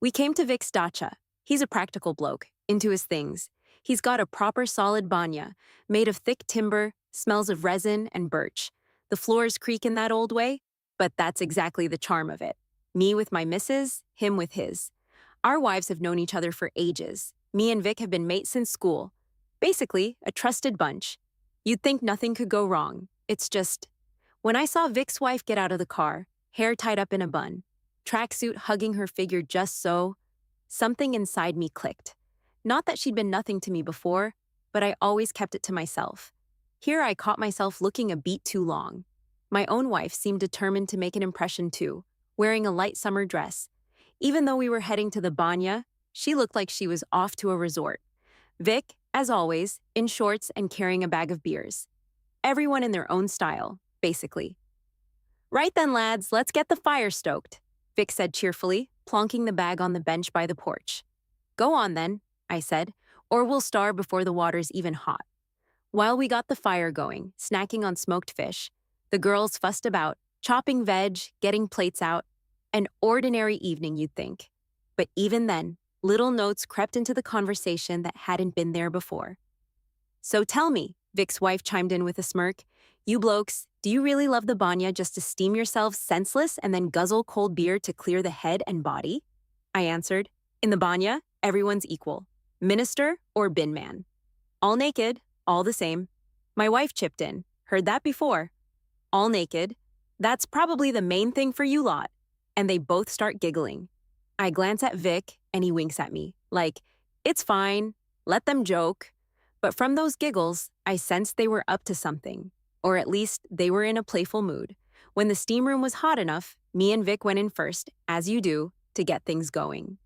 We came to Vic's dacha. He's a practical bloke, into his things. He's got a proper solid banya, made of thick timber, smells of resin and birch. The floors creak in that old way, but that's exactly the charm of it. Me with my missus, him with his. Our wives have known each other for ages. Me and Vic have been mates since school. Basically, a trusted bunch. You'd think nothing could go wrong. It's just... When I saw Vic's wife get out of the car, hair tied up in a bun, tracksuit hugging her figure just so, something inside me clicked. Not that she'd been nothing to me before, but I always kept it to myself. Here I caught myself looking a beat too long. My own wife seemed determined to make an impression too, wearing a light summer dress. Even though we were heading to the banya, she looked like she was off to a resort. Vic, as always, in shorts and carrying a bag of beers. Everyone in their own style, basically. Right then, lads, let's get the fire stoked, Vic said cheerfully, plonking the bag on the bench by the porch. Go on then, I said, or we'll starve before the water's even hot. While we got the fire going, snacking on smoked fish, the girls fussed about, chopping veg, getting plates out. An ordinary evening, you'd think. But even then, little notes crept into the conversation that hadn't been there before. So tell me, Vic's wife chimed in with a smirk, you blokes, do you really love the banya just to steam yourselves senseless and then guzzle cold beer to clear the head and body? I answered, in the banya, everyone's equal. Minister or bin man. All naked, all the same. My wife chipped in, heard that before. All naked. That's probably the main thing for you lot. And they both start giggling. I glance at Vic and he winks at me, like, it's fine, let them joke. But from those giggles, I sensed they were up to something. Or at least they were in a playful mood. When the steam room was hot enough, me and Vic went in first, as you do, to get things going.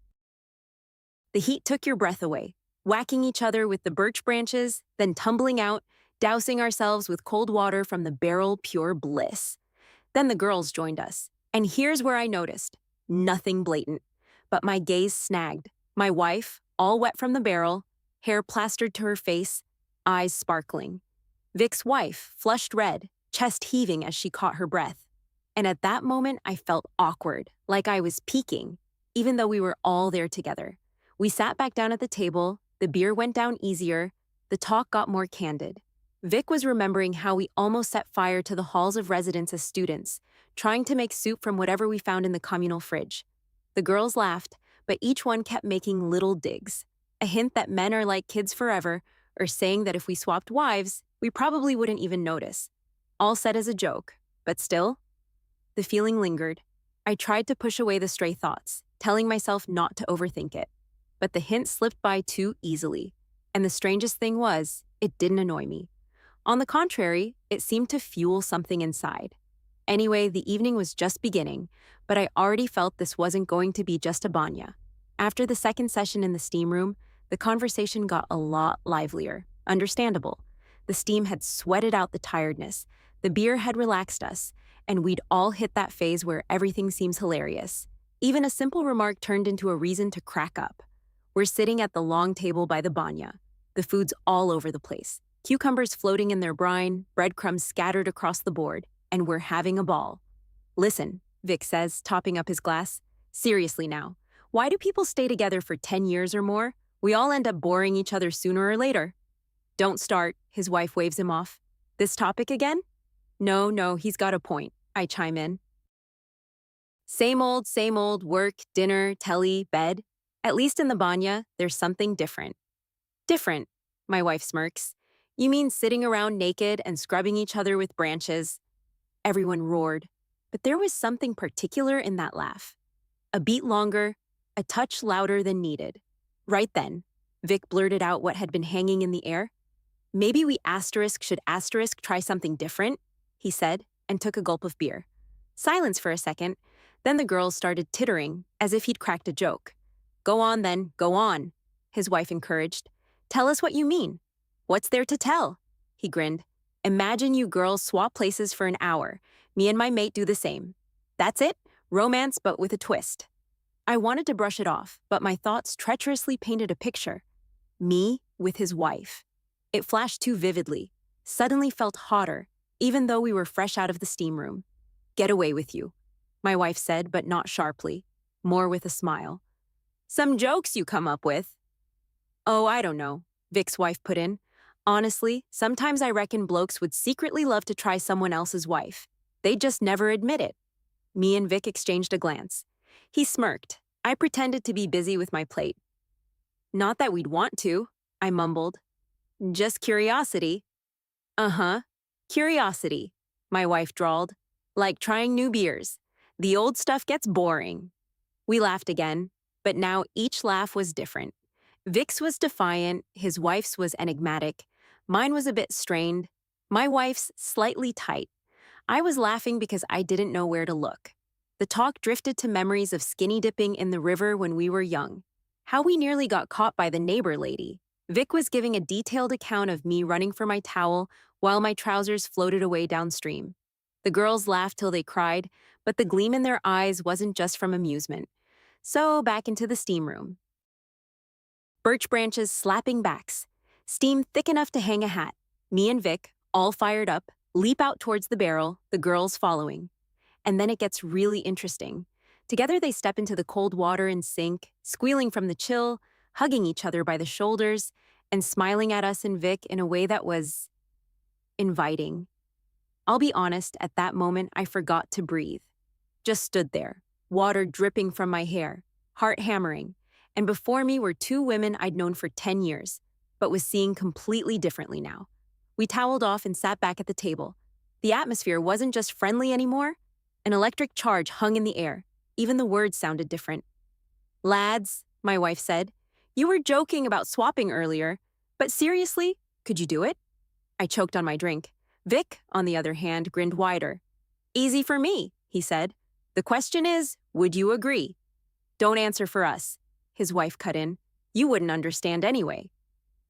The heat took your breath away, whacking each other with the birch branches, then tumbling out, dousing ourselves with cold water from the barrel, pure bliss. Then the girls joined us. And here's where I noticed. Nothing blatant. But my gaze snagged. My wife, all wet from the barrel, hair plastered to her face, eyes sparkling. Vic's wife, flushed red, chest heaving as she caught her breath. And at that moment, I felt awkward, like I was peeking, even though we were all there together. We sat back down at the table, the beer went down easier, the talk got more candid. Vic was remembering how we almost set fire to the halls of residence as students, trying to make soup from whatever we found in the communal fridge. The girls laughed, but each one kept making little digs. A hint that men are like kids forever, or saying that if we swapped wives, we probably wouldn't even notice. All said as a joke, but still, the feeling lingered. I tried to push away the stray thoughts, telling myself not to overthink it. But the hint slipped by too easily. And the strangest thing was, it didn't annoy me. On the contrary, it seemed to fuel something inside. Anyway, the evening was just beginning, but I already felt this wasn't going to be just a banya. After the second session in the steam room, the conversation got a lot livelier. Understandable. The steam had sweated out the tiredness, the beer had relaxed us, and we'd all hit that phase where everything seems hilarious. Even a simple remark turned into a reason to crack up. We're sitting at the long table by the banya. The food's all over the place. Cucumbers floating in their brine, breadcrumbs scattered across the board, and we're having a ball. Listen, Vic says, topping up his glass. Seriously now, why do people stay together for 10 years or more? We all end up boring each other sooner or later. Don't start, his wife waves him off. This topic again? No, he's got a point, I chime in. Same old, work, dinner, telly, bed. At least in the banya, there's something different. Different, my wife smirks. You mean sitting around naked and scrubbing each other with branches? Everyone roared, but there was something particular in that laugh. A beat longer, a touch louder than needed. Right then, Vic blurted out what had been hanging in the air. Maybe we should try something different, he said, and took a gulp of beer. Silence for a second, then the girls started tittering, as if he'd cracked a joke. Go on then, go on, his wife encouraged. Tell us what you mean. What's there to tell? He grinned. Imagine you girls swap places for an hour. Me and my mate do the same. That's it, romance but with a twist. I wanted to brush it off, but my thoughts treacherously painted a picture. Me with his wife. It flashed too vividly, suddenly felt hotter, even though we were fresh out of the steam room. Get away with you, my wife said, but not sharply, more with a smile. Some jokes you come up with. Oh, I don't know, Vic's wife put in. Honestly, sometimes I reckon blokes would secretly love to try someone else's wife. They'd just never admit it. Me and Vic exchanged a glance. He smirked. I pretended to be busy with my plate. Not that we'd want to, I mumbled. Just curiosity. Uh-huh. Curiosity, my wife drawled. Like trying new beers. The old stuff gets boring. We laughed again, but now each laugh was different. Vic's was defiant, his wife's was enigmatic. Mine was a bit strained. My wife's slightly tight. I was laughing because I didn't know where to look. The talk drifted to memories of skinny dipping in the river when we were young. How we nearly got caught by the neighbor lady. Vic was giving a detailed account of me running for my towel while my trousers floated away downstream. The girls laughed till they cried, but the gleam in their eyes wasn't just from amusement. So back into the steam room. Birch branches slapping backs. Steam thick enough to hang a hat. Me and Vic, all fired up, leap out towards the barrel, the girls following. And then it gets really interesting. Together they step into the cold water and sink, squealing from the chill, hugging each other by the shoulders, and smiling at us and Vic in a way that was inviting. I'll be honest, at that moment I forgot to breathe. Just stood there, water dripping from my hair, heart hammering, and before me were two women I'd known for 10 years, but was seeing completely differently now. We toweled off and sat back at the table. The atmosphere wasn't just friendly anymore. An electric charge hung in the air. Even the words sounded different. Lads, my wife said, you were joking about swapping earlier, but seriously, could you do it? I choked on my drink. Vic, on the other hand, grinned wider. Easy for me, he said. The question is, would you agree? Don't answer for us, his wife cut in. You wouldn't understand anyway.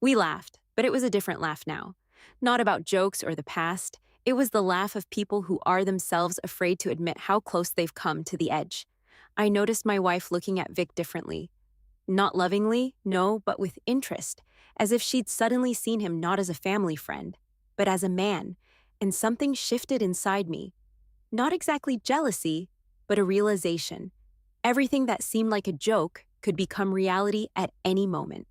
We laughed, but it was a different laugh now. Not about jokes or the past. It was the laugh of people who are themselves afraid to admit how close they've come to the edge. I noticed my wife looking at Vic differently. Not lovingly, no, but with interest, as if she'd suddenly seen him not as a family friend, but as a man, and something shifted inside me. Not exactly jealousy, but a realization. Everything that seemed like a joke could become reality at any moment.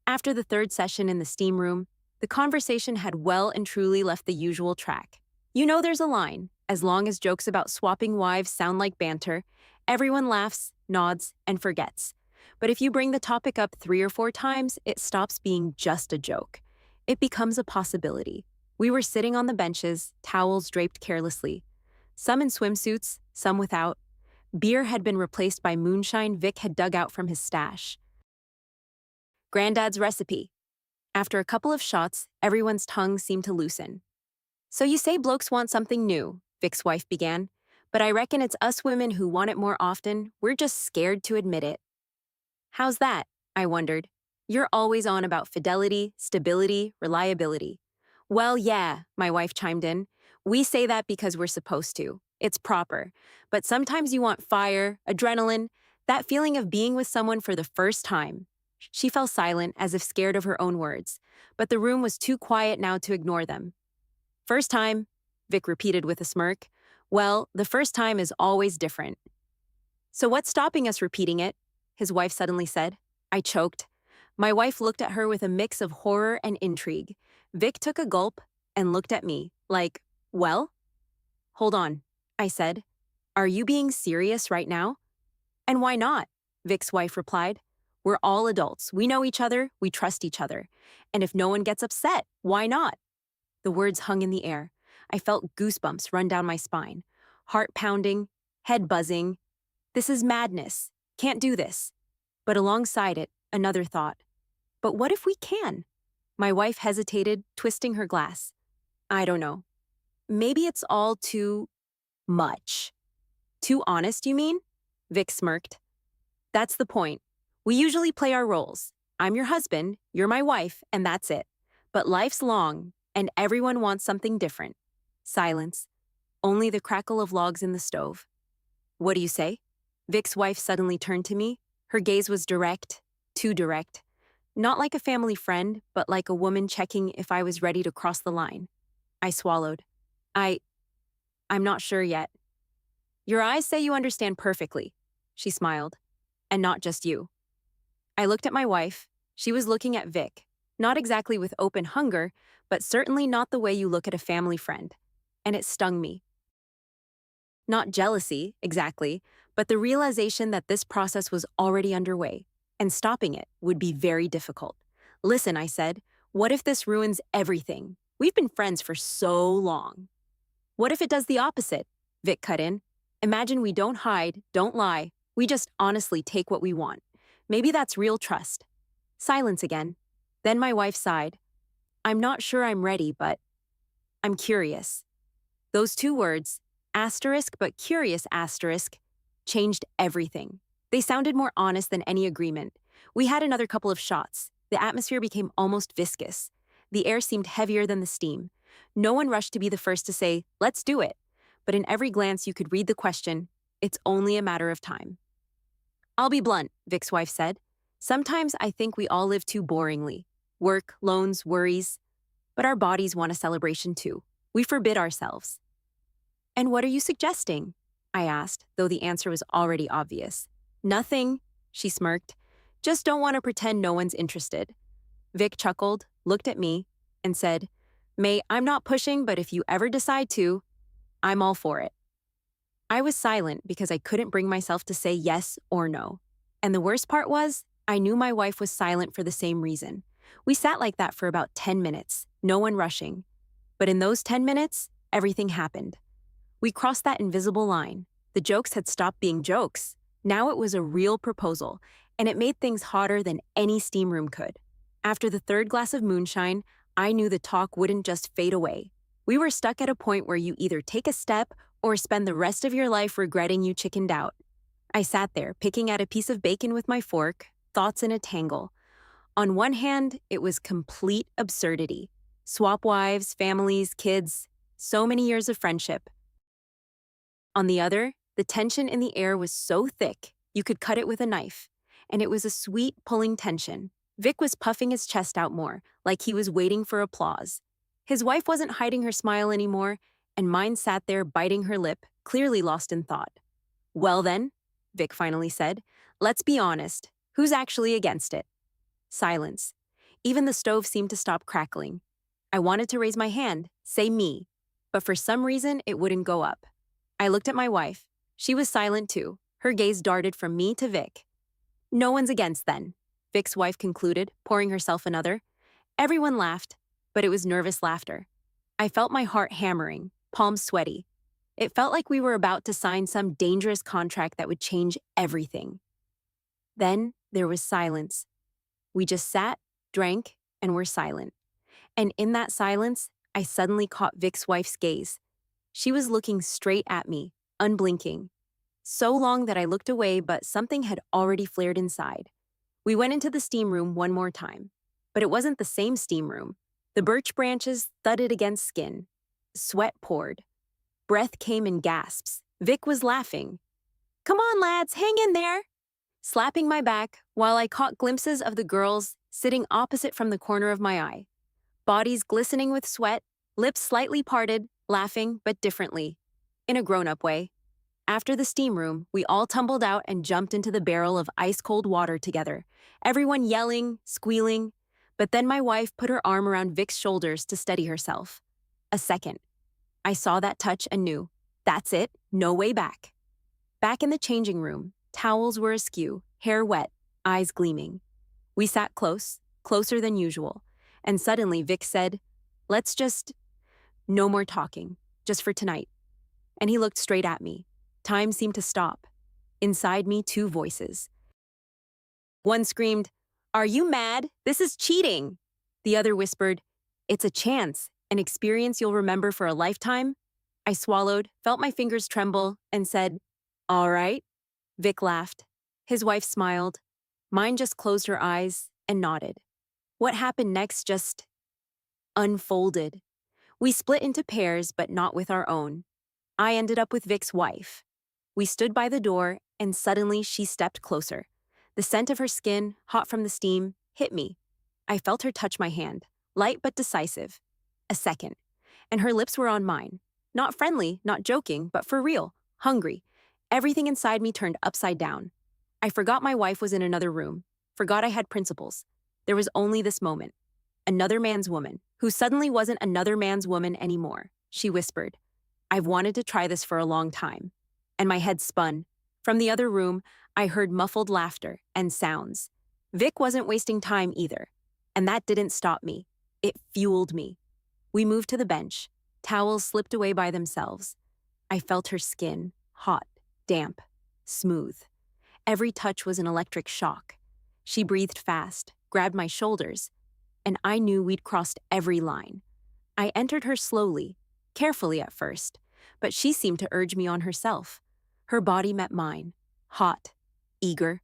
After the third session in the steam room, the conversation had well and truly left the usual track. You know there's a line. As long as jokes about swapping wives sound like banter, everyone laughs, nods, and forgets. But if you bring the topic up 3 or 4 times, it stops being just a joke. It becomes a possibility. We were sitting on the benches, towels draped carelessly. Some in swimsuits, some without. Beer had been replaced by moonshine Vic had dug out from his stash. Granddad's recipe. After a couple of shots, everyone's tongue seemed to loosen. So you say blokes want something new, Vic's wife began, but I reckon it's us women who want it more often. We're just scared to admit it. How's that? I wondered. You're always on about fidelity, stability, reliability. Well, yeah, my wife chimed in. We say that because we're supposed to. It's proper. But sometimes you want fire, adrenaline, that feeling of being with someone for the first time. She fell silent, as if scared of her own words, but the room was too quiet now to ignore them. First time, Vic repeated with a smirk. Well, the first time is always different. So what's stopping us repeating it? His wife suddenly said. I choked. My wife looked at her with a mix of horror and intrigue. Vic took a gulp and looked at me, like, well? Hold on, I said. Are you being serious right now? And why not? Vic's wife replied. We're all adults. We know each other. We trust each other. And if no one gets upset, why not? The words hung in the air. I felt goosebumps run down my spine. Heart pounding, head buzzing. This is madness. Can't do this. But alongside it, another thought. But what if we can? My wife hesitated, twisting her glass. I don't know. Maybe it's all too much. Too honest, you mean? Vic smirked. That's the point. We usually play our roles. I'm your husband, you're my wife, and that's it. But life's long, and everyone wants something different. Silence. Only the crackle of logs in the stove. What do you say? Vic's wife suddenly turned to me. Her gaze was direct, too direct. Not like a family friend, but like a woman checking if I was ready to cross the line. I swallowed. I'm not sure yet. Your eyes say you understand perfectly, she smiled. and not just you. I looked at my wife. She was looking at Vic, not exactly with open hunger, but certainly not the way you look at a family friend. And it stung me. Not jealousy, exactly, but the realization that this process was already underway, and stopping it would be very difficult. Listen, I said, what if this ruins everything? We've been friends for so long. What if it does the opposite? Vic cut in. Imagine we don't hide, don't lie. We just honestly take what we want. Maybe that's real trust. Silence again. Then my wife sighed. I'm not sure I'm ready, but I'm curious. Those two words, asterisk but curious asterisk, changed everything. They sounded more honest than any agreement. We had another couple of shots. The atmosphere became almost viscous. The air seemed heavier than the steam. No one rushed to be the first to say, let's do it. But in every glance you could read the question, it's only a matter of time. I'll be blunt, Vic's wife said. Sometimes I think we all live too boringly. Work, loans, worries. But our bodies want a celebration too. We forbid ourselves. And what are you suggesting? I asked, though the answer was already obvious. Nothing, she smirked. Just don't want to pretend no one's interested. Vic chuckled, looked at me, and said, May, I'm not pushing, but if you ever decide to, I'm all for it. I was silent because I couldn't bring myself to say yes or no. And the worst part was, I knew my wife was silent for the same reason. We sat like that for about 10 minutes, no one rushing. But in those 10 minutes, everything happened. We crossed that invisible line. The jokes had stopped being jokes. Now it was a real proposal, and it made things hotter than any steam room could. After the third glass of moonshine, I knew the talk wouldn't just fade away. We were stuck at a point where you either take a step or spend the rest of your life regretting you chickened out. I sat there, picking at a piece of bacon with my fork, thoughts in a tangle. On one hand, it was complete absurdity. Swap wives, families, kids, so many years of friendship. On the other, the tension in the air was so thick, you could cut it with a knife. And it was a sweet, pulling tension. Vic was puffing his chest out more, like he was waiting for applause. His wife wasn't hiding her smile anymore, and mine sat there biting her lip, clearly lost in thought. Well then, Vic finally said, let's be honest. Who's actually against it? Silence. Even the stove seemed to stop crackling. I wanted to raise my hand, say me, but for some reason it wouldn't go up. I looked at my wife. She was silent too. Her gaze darted from me to Vic. No one's against then, Vic's wife concluded, pouring herself another. Everyone laughed, but it was nervous laughter. I felt my heart hammering, palms sweaty. It felt like we were about to sign some dangerous contract that would change everything. Then there was silence. We just sat, drank, and were silent. And in that silence, I suddenly caught Vic's wife's gaze. She was looking straight at me, unblinking. So long that I looked away, but something had already flared inside. We went into the steam room one more time. But it wasn't the same steam room. The birch branches thudded against skin. Sweat poured. Breath came in gasps. Vic was laughing. Come on, lads, hang in there! Slapping my back while I caught glimpses of the girls sitting opposite from the corner of my eye. Bodies glistening with sweat, lips slightly parted, laughing but differently. In a grown-up way. After the steam room, we all tumbled out and jumped into the barrel of ice-cold water together, everyone yelling, squealing. But then my wife put her arm around Vic's shoulders to steady herself. A second. I saw that touch and knew. That's it, no way back. Back in the changing room, towels were askew, hair wet, eyes gleaming. We sat close, closer than usual, and suddenly Vic said, no more talking, just for tonight. And he looked straight at me. Time seemed to stop. Inside me, two voices. One screamed, Are you mad? This is cheating. The other whispered, It's a chance, an experience you'll remember for a lifetime. I swallowed, felt my fingers tremble, and said, All right. Vic laughed. His wife smiled. Mine just closed her eyes and nodded. What happened next just unfolded. We split into pairs, but not with our own. I ended up with Vic's wife. We stood by the door, and suddenly she stepped closer. The scent of her skin, hot from the steam, hit me. I felt her touch my hand, light but decisive. A second, and her lips were on mine. Not friendly, not joking, but for real, hungry. Everything inside me turned upside down. I forgot my wife was in another room, forgot I had principles. There was only this moment. Another man's woman, who suddenly wasn't another man's woman anymore. She whispered, "I've wanted to try this for a long time." And my head spun. From the other room, I heard muffled laughter and sounds. Vic wasn't wasting time either. And that didn't stop me. It fueled me. We moved to the bench. Towels slipped away by themselves. I felt her skin, hot, damp, smooth. Every touch was an electric shock. She breathed fast, grabbed my shoulders, and I knew we'd crossed every line. I entered her slowly, carefully at first, but she seemed to urge me on herself. Her body met mine, hot, eager.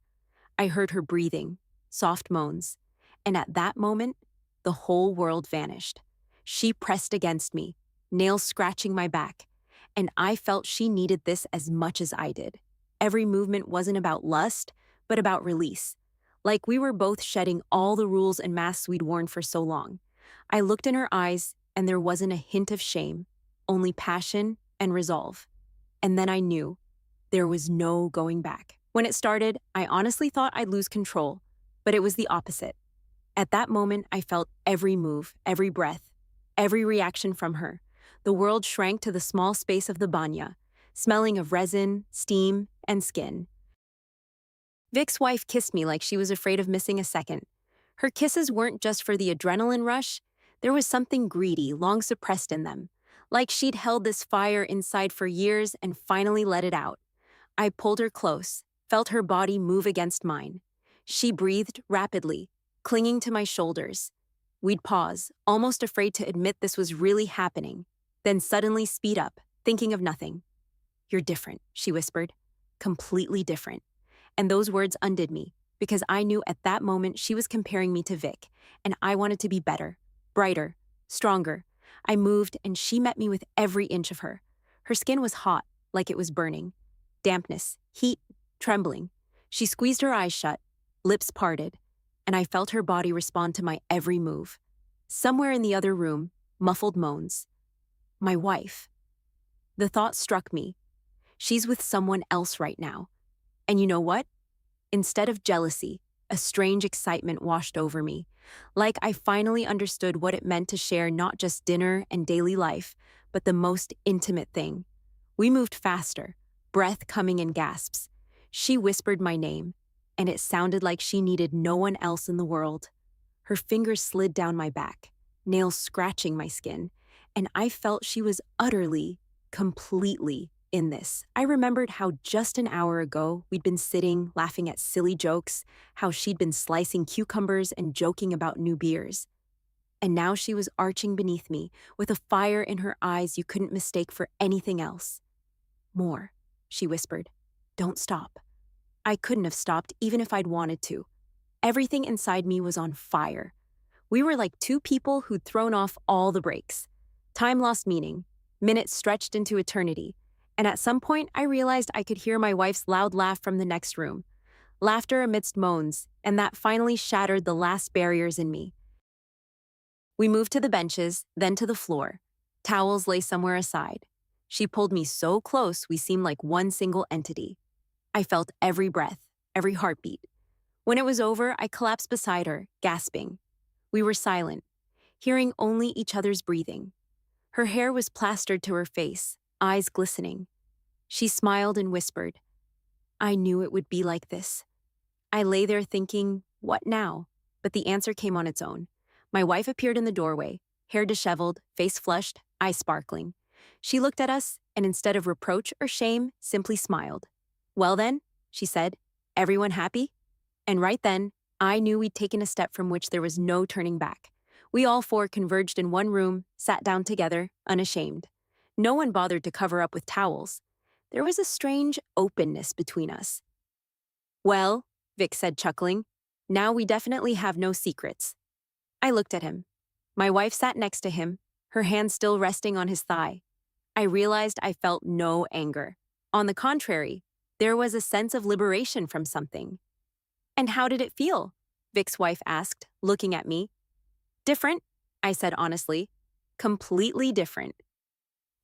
I heard her breathing, soft moans, and at that moment, the whole world vanished. She pressed against me, nails scratching my back, and I felt she needed this as much as I did. Every movement wasn't about lust, but about release. Like we were both shedding all the rules and masks we'd worn for so long. I looked in her eyes, and there wasn't a hint of shame, only passion and resolve. And then I knew there was no going back. When it started, I honestly thought I'd lose control, but it was the opposite. At that moment, I felt every move, every breath, every reaction from her. The world shrank to the small space of the banya, smelling of resin, steam, and skin. Vic's wife kissed me like she was afraid of missing a second. Her kisses weren't just for the adrenaline rush. There was something greedy, long suppressed in them. Like she'd held this fire inside for years and finally let it out. I pulled her close, felt her body move against mine. She breathed rapidly, clinging to my shoulders. We'd pause, almost afraid to admit this was really happening, then suddenly speed up, thinking of nothing. "You're different," she whispered. "Completely different." And those words undid me, because I knew at that moment she was comparing me to Vic, and I wanted to be better, brighter, stronger. I moved, and she met me with every inch of her. Her skin was hot, like it was burning. Dampness, heat, trembling. She squeezed her eyes shut, lips parted, and I felt her body respond to my every move. Somewhere in the other room, muffled moans. My wife. The thought struck me. She's with someone else right now. And you know what? Instead of jealousy, a strange excitement washed over me. Like I finally understood what it meant to share not just dinner and daily life, but the most intimate thing. We moved faster, breath coming in gasps. She whispered my name, and it sounded like she needed no one else in the world. Her fingers slid down my back, nails scratching my skin, and I felt she was utterly, completely in this. I remembered how just an hour ago we'd been sitting, laughing at silly jokes, how she'd been slicing cucumbers and joking about new beers. And now she was arching beneath me, with a fire in her eyes you couldn't mistake for anything else. "More," she whispered. "Don't stop." I couldn't have stopped even if I'd wanted to. Everything inside me was on fire. We were like two people who'd thrown off all the brakes. Time lost meaning, minutes stretched into eternity, and at some point I realized I could hear my wife's loud laugh from the next room. Laughter amidst moans, and that finally shattered the last barriers in me. We moved to the benches, then to the floor. Towels lay somewhere aside. She pulled me so close we seemed like one single entity. I felt every breath, every heartbeat. When it was over, I collapsed beside her, gasping. We were silent, hearing only each other's breathing. Her hair was plastered to her face, eyes glistening. She smiled and whispered, "I knew it would be like this." I lay there thinking, what now? But the answer came on its own. My wife appeared in the doorway, hair disheveled, face flushed, eyes sparkling. She looked at us, and instead of reproach or shame, simply smiled. "Well then," she said, "everyone happy?" And right then, I knew we'd taken a step from which there was no turning back. We all four converged in one room, sat down together, unashamed. No one bothered to cover up with towels. There was a strange openness between us. "Well," Vic said, chuckling, "now we definitely have no secrets." I looked at him. My wife sat next to him, her hand still resting on his thigh. I realized I felt no anger. On the contrary, there was a sense of liberation from something. "And how did it feel?" Vic's wife asked, looking at me. "Different," I said honestly. "Completely different."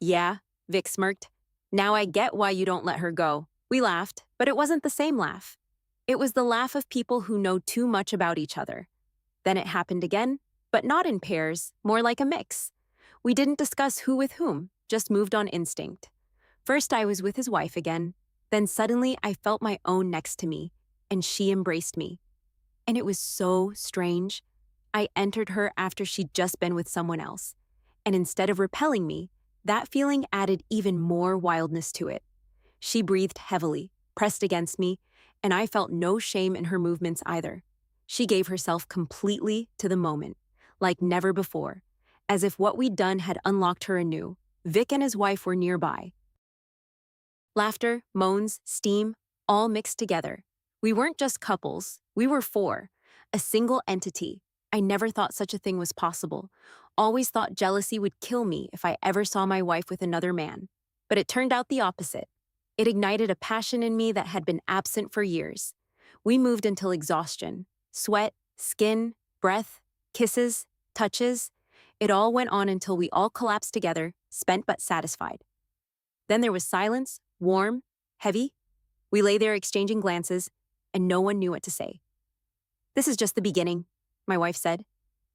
"Yeah," Vic smirked. "Now I get why you don't let her go." We laughed, but it wasn't the same laugh. It was the laugh of people who know too much about each other. Then it happened again, but not in pairs, more like a mix. We didn't discuss who with whom, just moved on instinct. First, I was with his wife again. Then suddenly, I felt my own next to me, and she embraced me. And it was so strange. I entered her after she'd just been with someone else. And instead of repelling me, that feeling added even more wildness to it. She breathed heavily, pressed against me, and I felt no shame in her movements either. She gave herself completely to the moment, like never before, as if what we'd done had unlocked her anew. Vic and his wife were nearby. Laughter, moans, steam, all mixed together. We weren't just couples, we were four, a single entity. I never thought such a thing was possible. Always thought jealousy would kill me if I ever saw my wife with another man. But it turned out the opposite. It ignited a passion in me that had been absent for years. We moved until exhaustion. Sweat, skin, breath, kisses, touches. It all went on until we all collapsed together, spent but satisfied. Then there was silence, warm, heavy. We lay there exchanging glances, and no one knew what to say. "This is just the beginning," my wife said.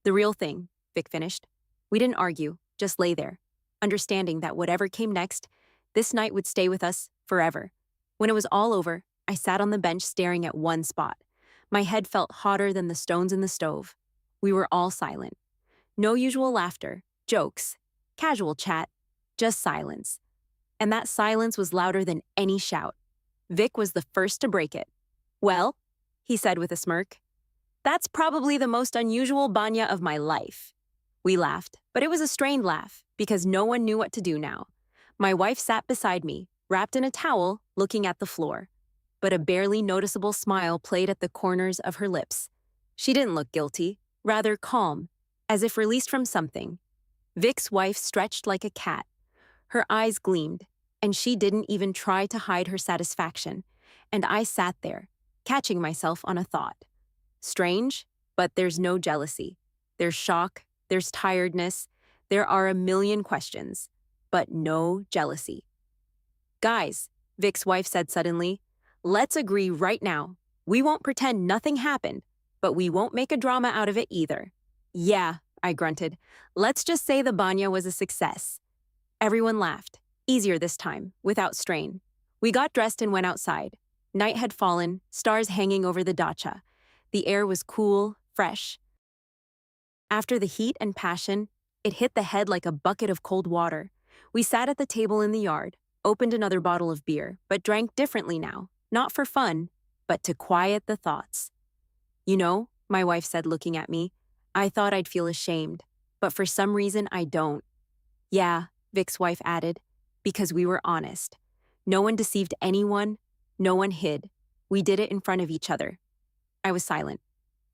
"The real thing," Vic finished. We didn't argue, just lay there, understanding that whatever came next, this night would stay with us forever. When it was all over, I sat on the bench staring at one spot. My head felt hotter than the stones in the stove. We were all silent. No usual laughter, jokes, casual chat, just silence. And that silence was louder than any shout. Vic was the first to break it. "Well," he said with a smirk, "that's probably the most unusual banya of my life." We laughed, but it was a strained laugh, because no one knew what to do now. My wife sat beside me, wrapped in a towel, looking at the floor. But a barely noticeable smile played at the corners of her lips. She didn't look guilty, rather calm, as if released from something. Vic's wife stretched like a cat. Her eyes gleamed, and she didn't even try to hide her satisfaction. And I sat there, catching myself on a thought. Strange, but there's no jealousy. There's shock, there's tiredness, there are a million questions, but no jealousy. "Guys," Vic's wife said suddenly, "let's agree right now. We won't pretend nothing happened, but we won't make a drama out of it either." "Yeah," I grunted. "Let's just say the banya was a success." Everyone laughed, easier this time, without strain. We got dressed and went outside. Night had fallen, stars hanging over the dacha. The air was cool, fresh. After the heat and passion, it hit the head like a bucket of cold water. We sat at the table in the yard, opened another bottle of beer, but drank differently now, not for fun, but to quiet the thoughts. "You know," my wife said, looking at me, "I thought I'd feel ashamed, but for some reason I don't." "Yeah," Vic's wife added, "because we were honest. No one deceived anyone, no one hid. We did it in front of each other." I was silent.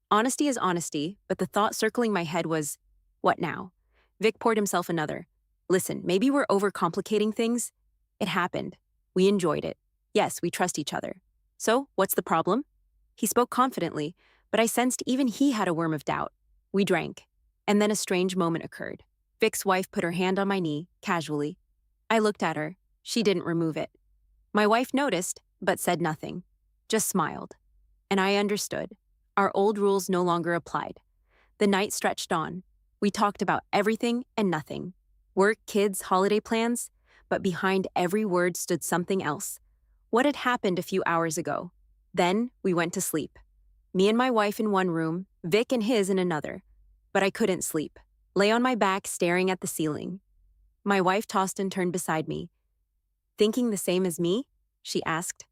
Honesty is honesty, but the thought circling my head was, what now? Vic poured himself another. "Listen, maybe we're overcomplicating things. It happened. We enjoyed it. Yes, we trust each other. So, what's the problem?" He spoke confidently, but I sensed even he had a worm of doubt. We drank, and then a strange moment occurred. Vic's wife put her hand on my knee, casually. I looked at her. She didn't remove it. My wife noticed, but said nothing. Just smiled. And I understood. Our old rules no longer applied. The night stretched on. We talked about everything and nothing. Work, kids, holiday plans. But behind every word stood something else. What had happened a few hours ago? Then we went to sleep. Me and my wife in one room, Vic and his in another. But I couldn't sleep. Lay on my back staring at the ceiling. My wife tossed and turned beside me. "Thinking the same as me?" she asked.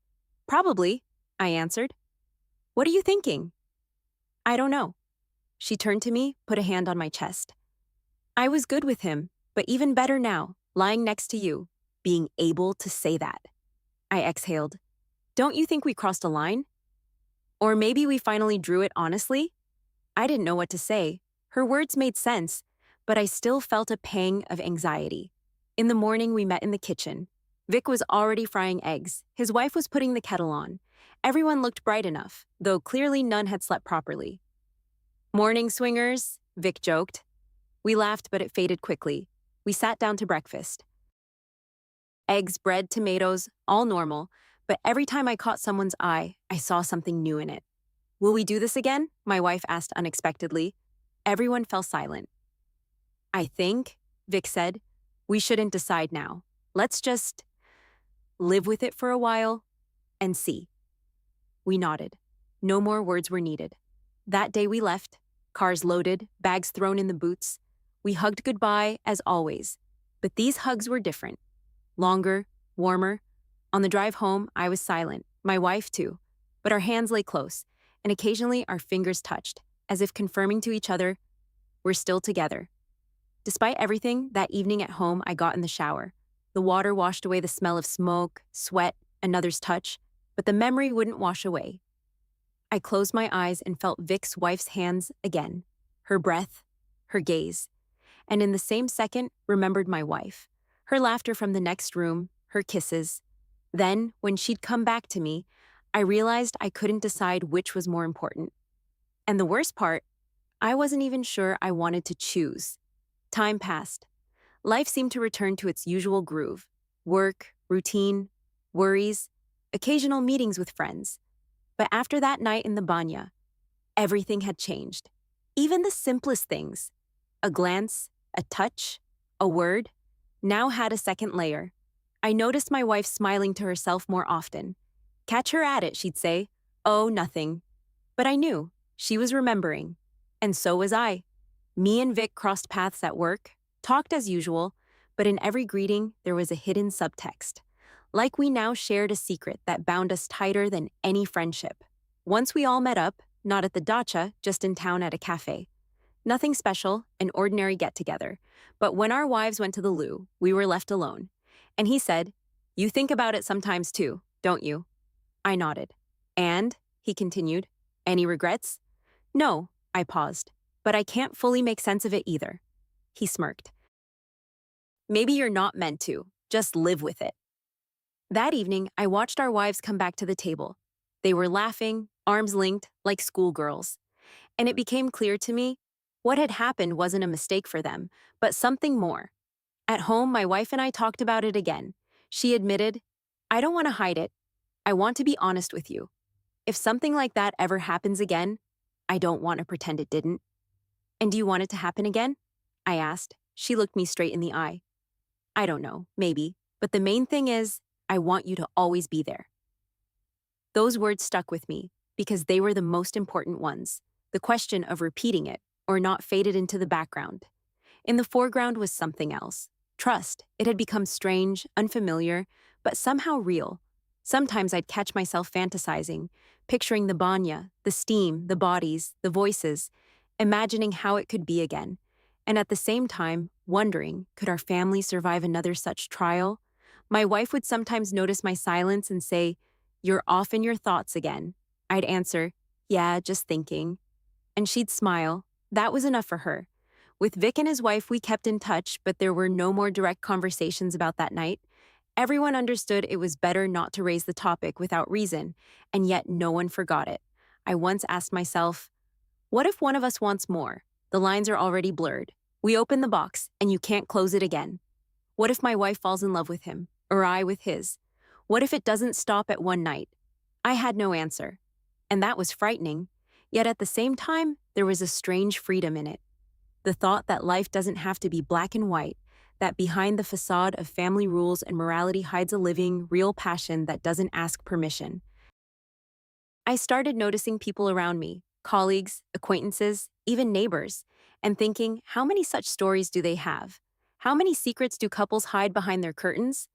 "Probably," I answered. "What are you thinking?" "I don't know." She turned to me, put a hand on my chest. "I was good with him, but even better now, lying next to you, being able to say that." I exhaled. "Don't you think we crossed a line? Or maybe we finally drew it honestly?" I didn't know what to say. Her words made sense, but I still felt a pang of anxiety. In the morning, we met in the kitchen. Vic was already frying eggs. His wife was putting the kettle on. Everyone looked bright enough, though clearly none had slept properly. "Morning, swingers," Vic joked. We laughed, but it faded quickly. We sat down to breakfast. Eggs, bread, tomatoes, all normal, But every time I caught someone's eye, I saw something new in it. Will we do this again? My wife asked unexpectedly. Everyone fell silent. I think, Vic said, we shouldn't decide now. Let's just live with it for a while and see. We nodded. No more words were needed. That day we left, cars loaded, bags thrown in the boots. We hugged goodbye as always. But these hugs were different. Longer, warmer. On the drive home, I was silent, my wife too. But our hands lay close, and occasionally our fingers touched, as if confirming to each other, we're still together. Despite everything, that evening at home, I got in the shower. The water washed away the smell of smoke, sweat, another's touch, but the memory wouldn't wash away. I closed my eyes and felt Vic's wife's hands again, her breath, her gaze, and in the same second, remembered my wife, her laughter from the next room, her kisses. Then, when she'd come back to me, I realized I couldn't decide which was more important. And the worst part, I wasn't even sure I wanted to choose. Time passed. Life seemed to return to its usual groove. Work, routine, worries, occasional meetings with friends. But after that night in the banya, everything had changed. Even the simplest things, a glance, a touch, a word, now had a second layer. I noticed my wife smiling to herself more often. Catch her at it, she'd say. Oh, nothing. But I knew. She was remembering. And so was I. Me and Vic crossed paths at work, talked as usual, but in every greeting there was a hidden subtext. Like we now shared a secret that bound us tighter than any friendship. Once we all met up, not at the dacha, just in town at a cafe. Nothing special, an ordinary get-together. But when our wives went to the loo, we were left alone. And he said, "You think about it sometimes too, don't you?" I nodded. "And," he continued, "any regrets?" "No," I paused. "But I can't fully make sense of it either." He smirked. "Maybe you're not meant to. Just live with it." That evening, I watched our wives come back to the table. They were laughing, arms linked, like schoolgirls. And it became clear to me, what had happened wasn't a mistake for them, but something more. At home, my wife and I talked about it again. She admitted, "I don't want to hide it. I want to be honest with you. If something like that ever happens again, I don't want to pretend it didn't." "And do you want it to happen again?" I asked. She looked me straight in the eye. "I don't know, maybe. But the main thing is, I want you to always be there." Those words stuck with me because they were the most important ones. The question of repeating it or not faded into the background. In the foreground was something else. Trust. It had become strange, unfamiliar, but somehow real. Sometimes I'd catch myself fantasizing, picturing the banya, the steam, the bodies, the voices, imagining how it could be again. And at the same time, wondering, could our family survive another such trial? My wife would sometimes notice my silence and say, "You're off in your thoughts again." I'd answer, "Yeah, just thinking." And she'd smile. That was enough for her. With Vic and his wife, we kept in touch, but there were no more direct conversations about that night. Everyone understood it was better not to raise the topic without reason, and yet no one forgot it. I once asked myself, what if one of us wants more? The lines are already blurred. We open the box, and you can't close it again. What if my wife falls in love with him, or I with his? What if it doesn't stop at one night? I had no answer. And that was frightening. Yet at the same time, there was a strange freedom in it. The thought that life doesn't have to be black and white, that behind the facade of family rules and morality hides a living, real passion that doesn't ask permission. I started noticing people around me, colleagues, acquaintances, even neighbors, and thinking, how many such stories do they have? How many secrets do couples hide behind their curtains?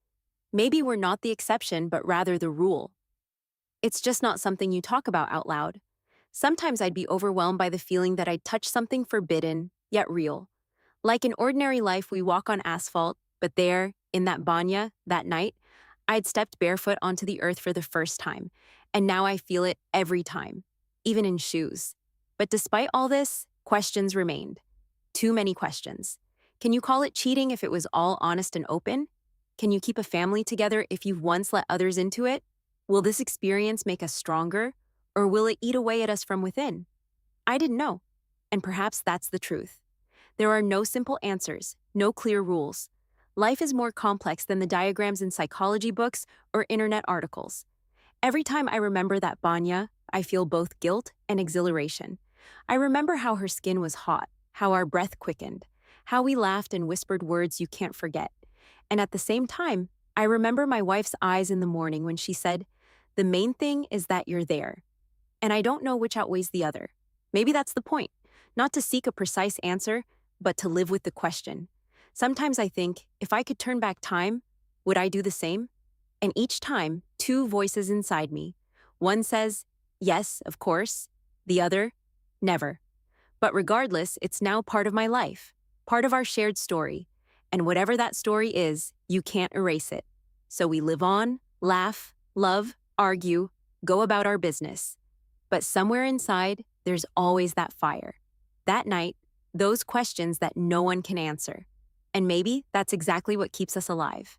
Maybe we're not the exception, but rather the rule. It's just not something you talk about out loud. Sometimes I'd be overwhelmed by the feeling that I'd touched something forbidden, yet real. Like in ordinary life, we walk on asphalt, but there, in that banya, that night, I'd stepped barefoot onto the earth for the first time, and now I feel it every time, even in shoes. But despite all this, questions remained. Too many questions. Can you call it cheating if it was all honest and open? Can you keep a family together if you've once let others into it? Will this experience make us stronger, or will it eat away at us from within? I didn't know, and perhaps that's the truth. There are no simple answers, no clear rules. Life is more complex than the diagrams in psychology books or internet articles. Every time I remember that banya, I feel both guilt and exhilaration. I remember how her skin was hot, how our breath quickened, how we laughed and whispered words you can't forget. And at the same time, I remember my wife's eyes in the morning when she said, "The main thing is that you're there." And I don't know which outweighs the other. Maybe that's the point, not to seek a precise answer, but to live with the question. Sometimes I think, if I could turn back time, would I do the same? And each time, two voices inside me. One says, yes, of course. The other, never. But regardless, it's now part of my life, part of our shared story. And whatever that story is, you can't erase it. So we live on, laugh, love, argue, go about our business. But somewhere inside, there's always that fire. That night, those questions that no one can answer. And maybe that's exactly what keeps us alive.